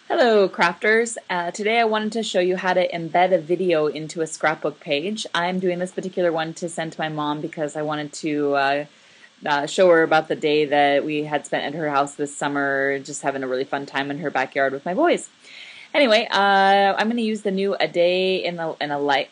Hello crafters. Today I wanted to show you how to embed a video into a scrapbook page. I'm doing this particular one to send to my mom because I wanted to show her about the day that we had spent at her house this summer, just having a really fun time in her backyard with my boys. Anyway, I'm going to use the new A Day in the Life,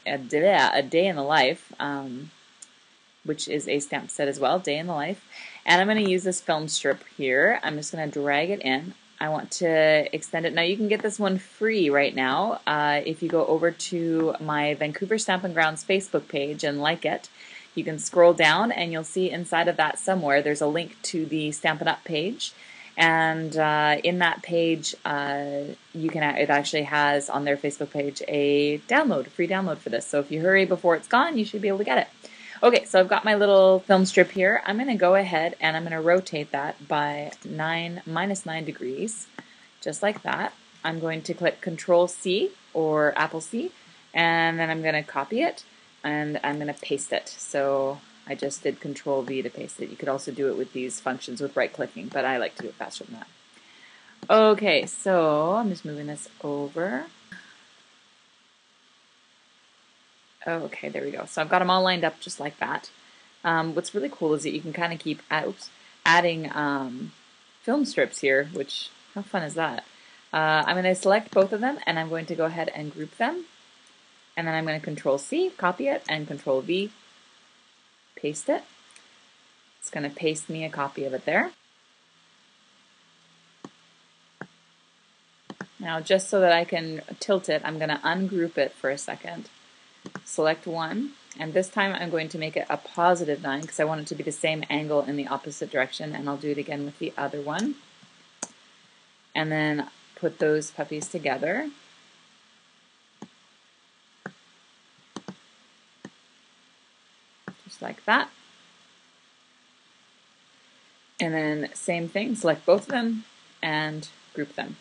which is a stamp set as well, Day in the Life. And I'm going to use this film strip here. I'm just going to drag it in. I want to extend it. Now you can get this one free right now if you go over to my Vancouver Stampin' Grounds Facebook page and like it. You can scroll down and you'll see inside of that somewhere there's a link to the Stampin' Up page. And in that page, it actually has on their Facebook page a free download for this. So if you hurry before it's gone, you should be able to get it. Okay, so I've got my little film strip here. I'm going to go ahead and I'm going to rotate that by -9 degrees, just like that. I'm going to click Control C or Apple C, and then I'm going to copy it and I'm going to paste it. So I just did Control V to paste it. You could also do it with these functions with right clicking, but I like to do it faster than that. Okay, so I'm just moving this over. Okay, there we go. So I've got them all lined up just like that. What's really cool is that you can kind of keep adding film strips here, which, how fun is that? I'm going to select both of them and I'm going to go ahead and group them. And then I'm going to Control C, copy it, and Control V, paste it. It's going to paste me a copy of it there. Now just so that I can tilt it, I'm going to ungroup it for a second. Select one, and this time I'm going to make it a +9 because I want it to be the same angle in the opposite direction, and I'll do it again with the other one. And then put those puppies together. Just like that. And then same thing, select both of them and group them.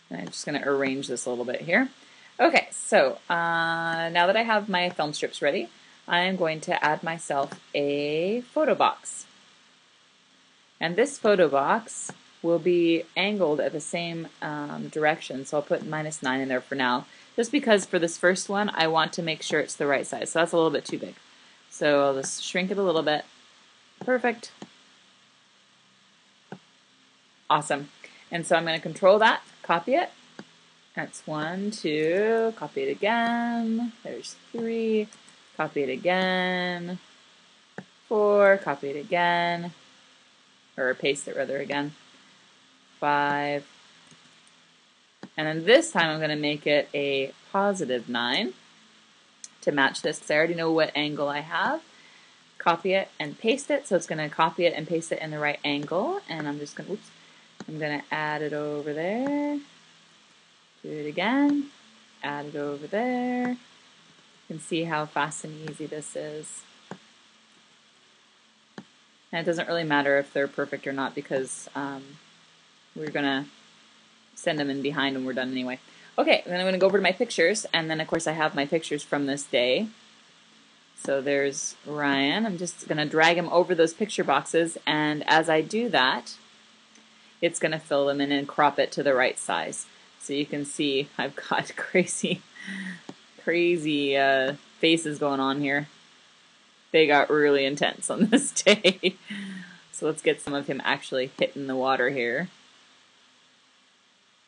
And I'm just going to arrange this a little bit here. Okay, so now that I have my film strips ready, I'm going to add myself a photo box. And this photo box will be angled at the same direction, so I'll put -9 in there for now, just because for this first one I want to make sure it's the right size, so that's a little bit too big. So I'll just shrink it a little bit. Perfect. Awesome. And so I'm going to control that, copy it. That's 1, 2, copy it again, there's 3, copy it again, 4, copy it again, or paste it rather again, 5, and then this time I'm going to make it a +9 to match this because I already know what angle I have. Copy it and paste it, so it's going to copy it and paste it in the right angle, and I'm just going to, I'm going to add it over there. Do it again, add it over there. You can see how fast and easy this is. And it doesn't really matter if they're perfect or not because we're going to send them in behind when we're done anyway. Okay, then I'm going to go over to my pictures, and then of course I have my pictures from this day. So there's Ryan. I'm just going to drag him over those picture boxes, and as I do that, it's going to fill them in and crop it to the right size. So you can see I've got crazy faces going on here. They got really intense on this day. So let's get some of him actually hitting the water here.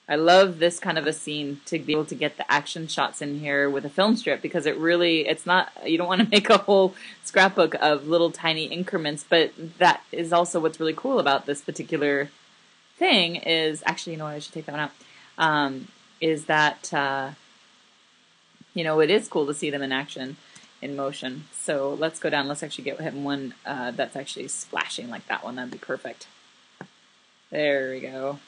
I love this kind of a scene to be able to get the action shots in here with a film strip because it's not, you don't want to make a whole scrapbook of little tiny increments, but that is also what's really cool about this particular thing is, actually, you know what, I should take that one out. Is that, you know, it is cool to see them in action, in motion. So let's go down. Let's actually get him one that's actually splashing like that one. That'd be perfect. There we go.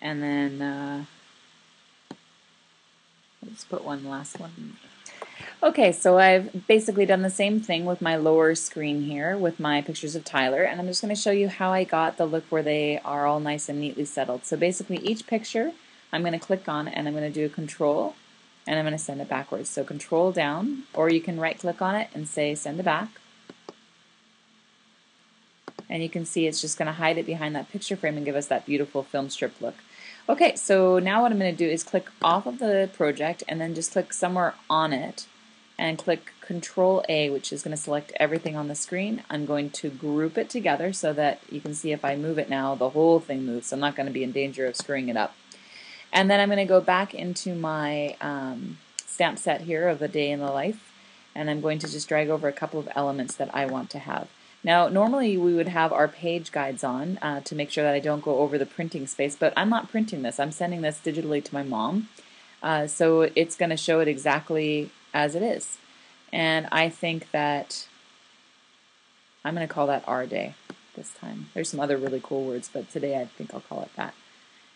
And then let's put one last one. Okay, so I've basically done the same thing with my lower screen here with my pictures of Tyler, and I'm just going to show you how I got the look where they are all nice and neatly settled. So basically each picture I'm going to click on and I'm going to do a control and I'm going to send it backwards. So control down, or you can right click on it and say send it back. And you can see it's just going to hide it behind that picture frame and give us that beautiful film strip look. Okay, so now what I'm going to do is click off of the project and then just click somewhere on it and click Control A, which is going to select everything on the screen. I'm going to group it together so that you can see if I move it now, the whole thing moves. So I'm not going to be in danger of screwing it up. And then I'm going to go back into my stamp set here of the day in the life, and I'm going to just drag over a couple of elements that I want to have. Now, normally we would have our page guides on to make sure that I don't go over the printing space, but I'm not printing this. I'm sending this digitally to my mom, so it's going to show it exactly as it is. And I think that I'm going to call that our day this time. There's some other really cool words, but today I think I'll call it that.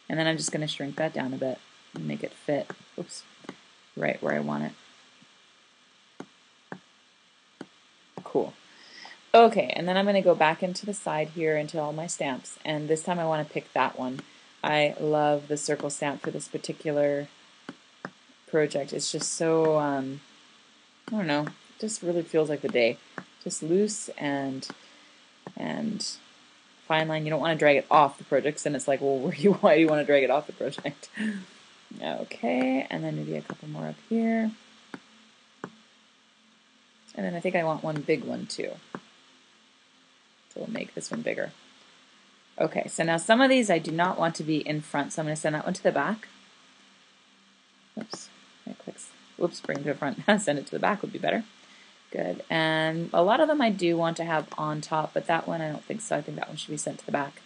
And then I'm just going to shrink that down a bit and make it fit, oops, right where I want it. Cool. Okay, and then I'm going to go back into the side here into all my stamps, and this time I want to pick that one. I love the circle stamp for this particular project. It's just so, I don't know, it just really feels like the day. Just loose and fine line. You don't want to drag it off the project, and it's like, well, why do you want to drag it off the project? Okay, and then maybe a couple more up here. And then I think I want one big one too. So we'll make this one bigger. Okay, so now some of these I do not want to be in front, so I'm going to send that one to the back. Oops, it clicks. Whoops, bring it to the front. Send it to the back would be better. Good, and a lot of them I do want to have on top, but that one I don't think so. I think that one should be sent to the back.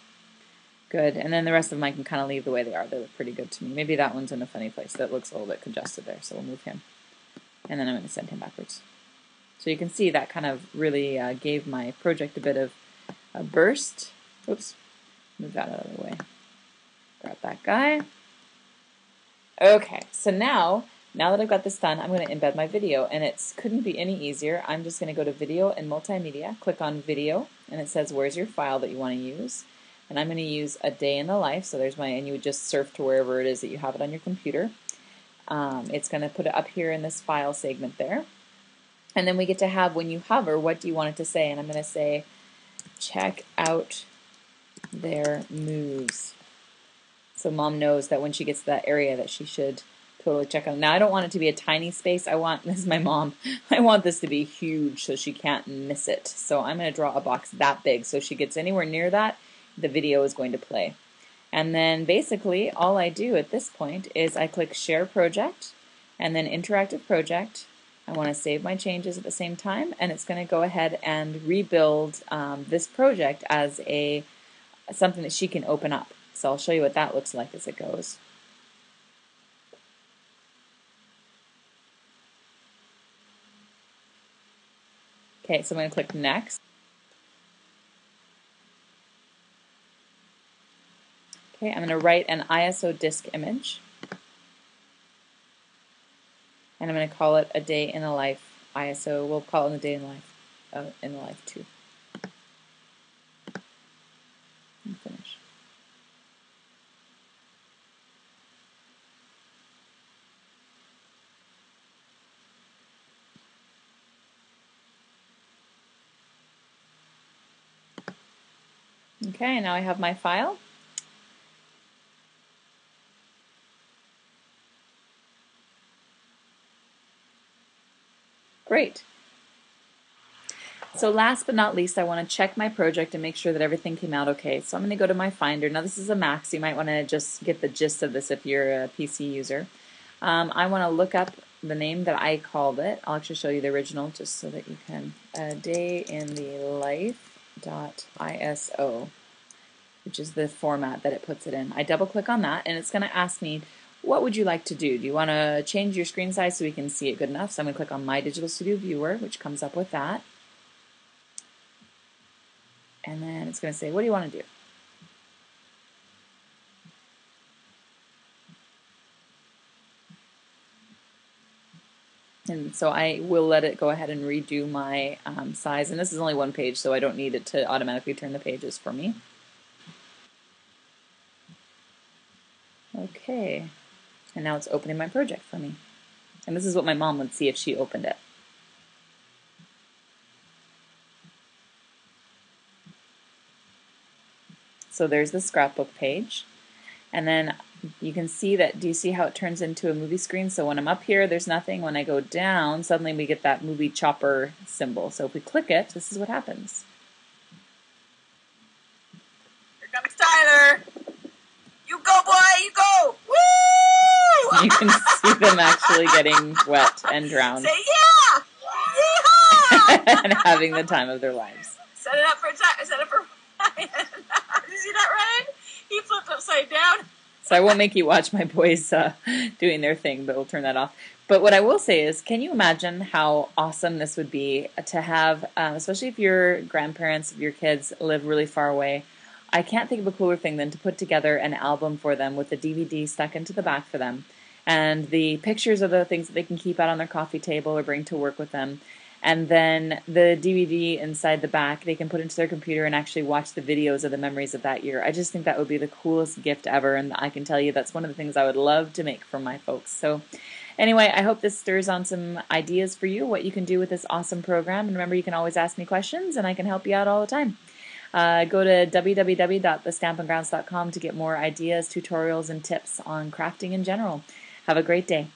Good, and then the rest of them I can kind of leave the way they are. They look pretty good to me. Maybe that one's in a funny place. That looks a little bit congested there, so we'll move him. And then I'm going to send him backwards. So you can see that kind of really gave my project a bit of a burst. Oops, move that out of the way. Grab that guy. Okay, so now that I've got this done, I'm going to embed my video, and it couldn't be any easier. I'm just going to go to Video and Multimedia, click on Video, and it says where's your file that you want to use. And I'm going to use a day in the life, so there's my, and you would just surf to wherever it is that you have it on your computer. It's going to put it up here in this file segment there. And then we get to have, when you hover, what do you want it to say? And I'm going to say, check out their moves. So mom knows that when she gets to that area that she should totally check out. Now I don't want it to be a tiny space. I want, this is my mom, I want this to be huge so she can't miss it. So I'm going to draw a box that big so she gets anywhere near that, the video is going to play. And then basically all I do at this point is I click Share Project and then Interactive Project. I want to save my changes at the same time, and it's going to go ahead and rebuild this project as something that she can open up. So I'll show you what that looks like as it goes. Okay, so I'm going to click Next. Okay, I'm going to write an ISO disk image. And I'm going to call it a day in the life ISO. We'll call it a day in the life 2. And finish. Okay, now I have my file. Great. So last but not least, I want to check my project and make sure that everything came out okay. So I'm going to go to my Finder. Now this is a Mac, so you might want to just get the gist of this if you're a PC user. I want to look up the name that I called it. I'll actually show you the original just so that you can. Day in the life.iso, which is the format that it puts it in. I double click on that and it's going to ask me, what would you like to do? Do you want to change your screen size so we can see it good enough? So I'm going to click on My Digital Studio Viewer, which comes up with that. And then it's going to say, what do you want to do? And so I will let it go ahead and redo my size. And this is only one page, so I don't need it to automatically turn the pages for me. Okay. And now it's opening my project for me. And this is what my mom would see if she opened it. So there's the scrapbook page. And then you can see that, do you see how it turns into a movie screen? So when I'm up here, there's nothing. When I go down, suddenly we get that movie chopper symbol. So if we click it, this is what happens. Here comes Tyler. You go, boy, you go. Woo! You can see them actually getting wet and drowned. Say yeah! Yeehaw! And having the time of their lives. Set it up for time. Set it for Ryan. Did you see that, Ryan? He flipped upside down. So I won't make you watch my boys doing their thing, but we'll turn that off. But what I will say is, can you imagine how awesome this would be to have, especially if your grandparents, if your kids live really far away. I can't think of a cooler thing than to put together an album for them with the DVD stuck into the back for them, and the pictures of the things that they can keep out on their coffee table or bring to work with them. And then the DVD inside the back, they can put into their computer and actually watch the videos of the memories of that year. I just think that would be the coolest gift ever, and I can tell you that's one of the things I would love to make for my folks. So anyway, I hope this stirs on some ideas for you, what you can do with this awesome program. And remember, you can always ask me questions, and I can help you out all the time. Go to www.thestampingrounds.com to get more ideas, tutorials, and tips on crafting in general. Have a great day.